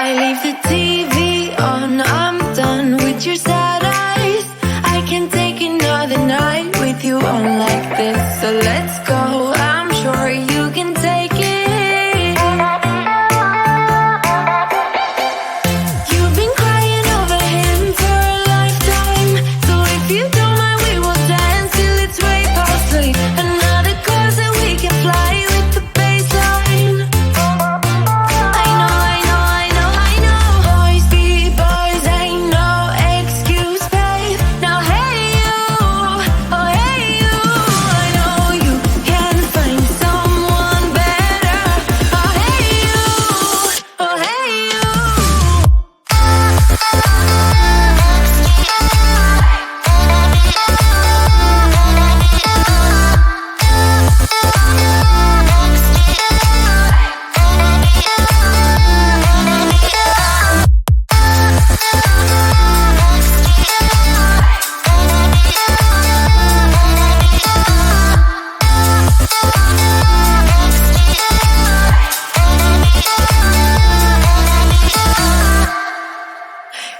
I leave the TV on, I'm done with your sad eyes. I can't take another night with you on like this. So let's go, I'm sure you can take it. You've been crying over him for a lifetime. So if you don't mind, we will dance till it's way past late. Another cause that we can fly with the baseline. I know, I know, I know, I know. Boys be boys, ain't no excuse, babe. Now hey you, oh hey you, I know you can find someone better. Oh hey you, oh hey you.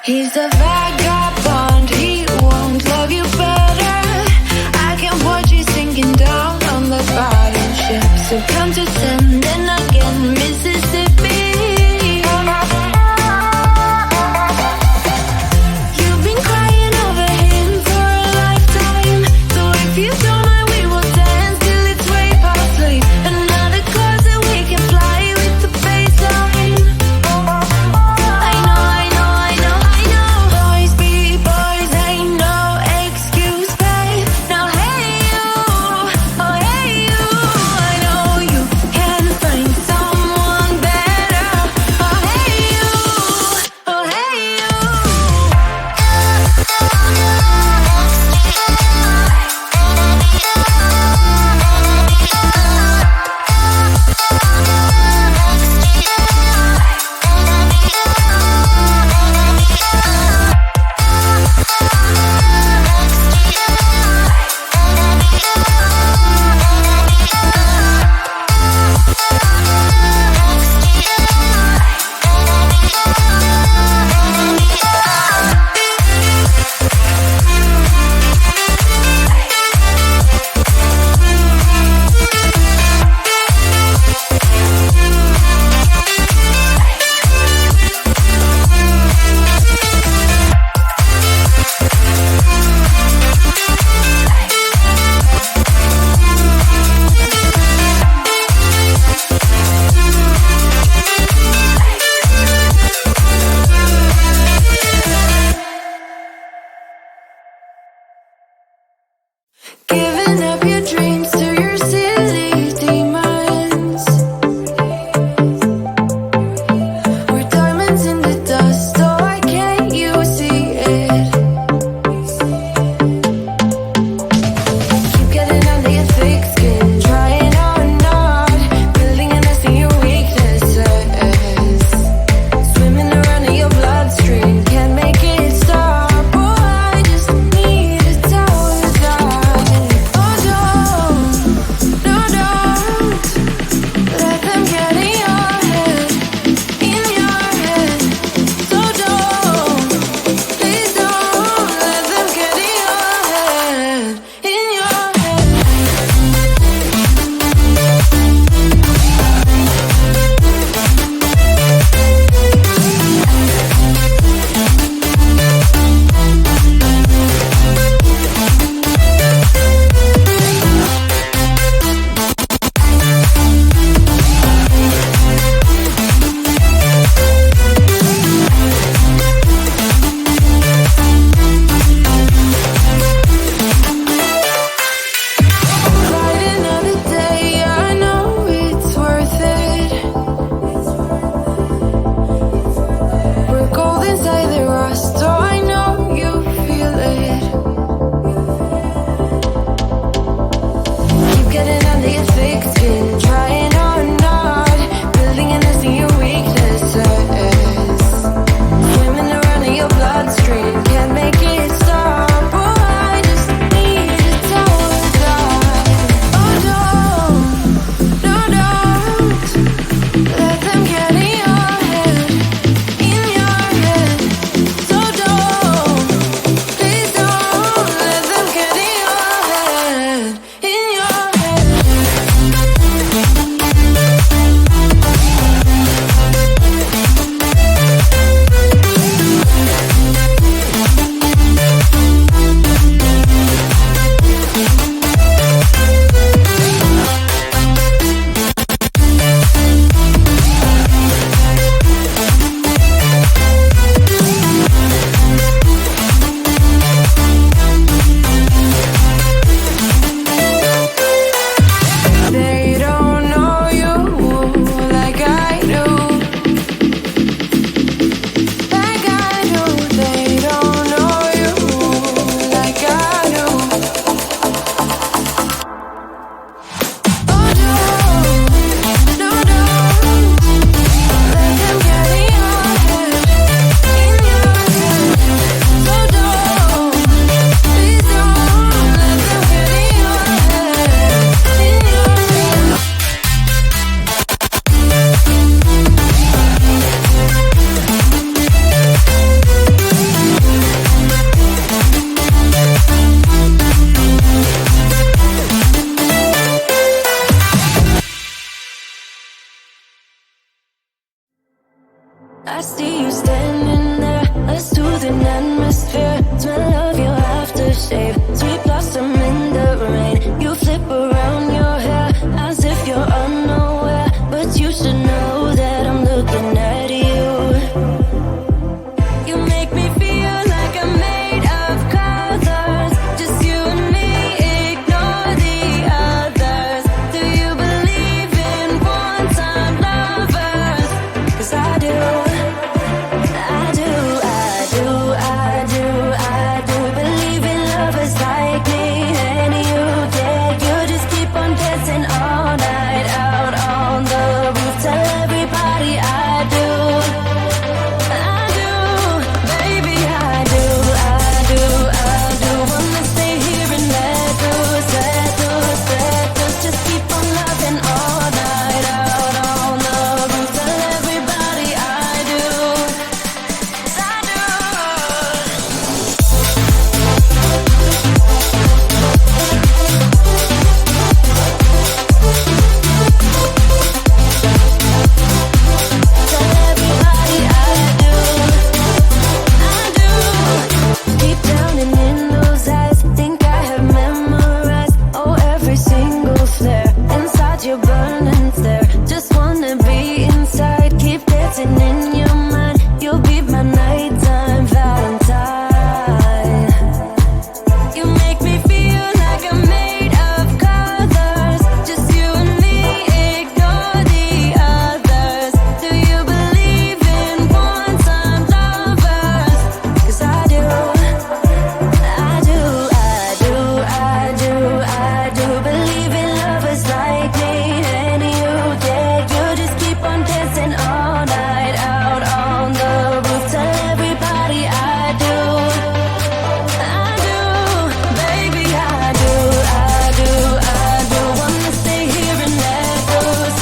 He's a vagabond, he won't love you better. I can watch you sinking down on the bottom ship. So count to 10, then again, Mississippi. You've been crying over him for a lifetime. So if you don't mind, we will dance till it's way past late. Another cause that we can fly with the baseline. I know, I know, I know, I know. Boys be boys, ain't no excuse, babe. Now hey you, oh hey you, I know you can see you standing there, a soothing atmosphere. Smell of your aftershave, sweet blossom in the rain. You flip around your hair as if you're unaware, but you should know that I'm looking at you. You make me feel like I'm made of colors, just you and me, ignore the others. Do you believe in one-time lovers? 'Cause I do. Believe in lovers like me and you, yeah. You just keep on dancing all night out on the roof. Tell everybody I do, baby, I do. Wanna stay here and let loose. Just keep on loving all night out on the roof. Tell everybody I do, 'cause I do. Tell everybody I do. Deep down and in those eyes, think I have memorized, oh, every single flare inside your burning stare. Just wanna be inside, keep dancing in your mind. You'll be my nighttime Valentine. You make me feel like I'm made of colors, just you and me, ignore the others. Do you believe in one-time lovers? 'Cause I do. Believe in lovers like me and you, yeah. You just keep on dancing all night out on the roof. Tell everybody I do, baby, I do. Wanna stay here and let loose.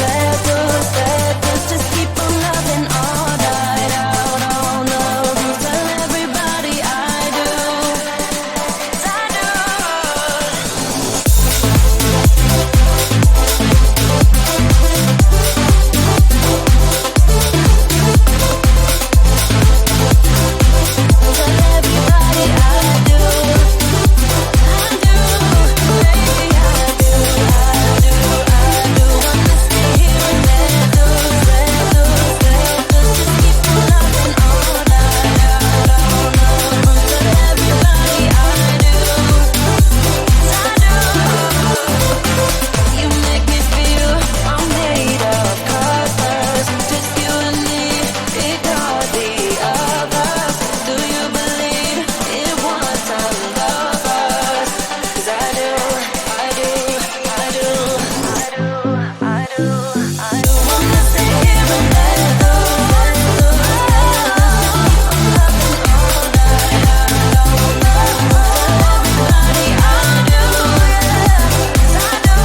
Just keep on loving all night out on the roof. Tell everybody I do, 'cause I do. Tell everybody I do, baby, I do. Wanna stay here and let loose. Just keep on loving all night out on the roof. Tell everybody I do, 'cause I do. You make me feel I'm made of colors, just you and me, ignore the others. Do you believe in one-time lovers? 'Cause I do. Wanna stay here and let loose. Everybody I do, 'cause I do.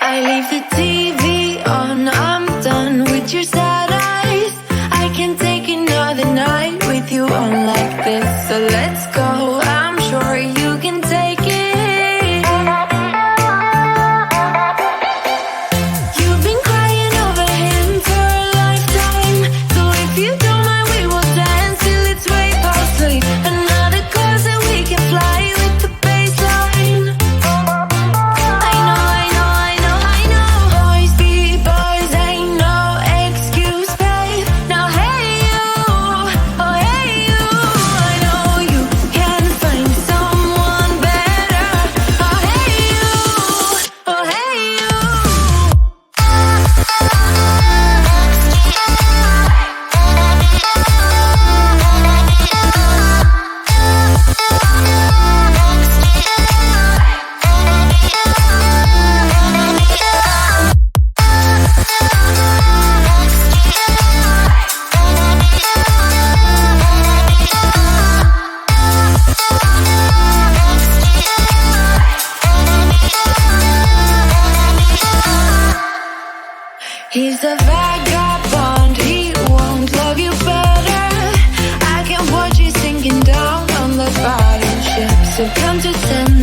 I leave the TV on, I'm done with your sad eyes. I can't take another night with you on like this. So let's go, I'm sure you can take it. You've been crying over him for a lifetime, so if you don't mind, we will dance till it's way past 3. Another cause that we can fly with the baseline. I know. Boys be boys, ain't no excuse, babe. Now hey you, oh hey you. I know you can find someone better. Oh hey you, oh hey you. He's a vagabond, he won't love you better. I can watch you sinking down on the bottom ship. So come to send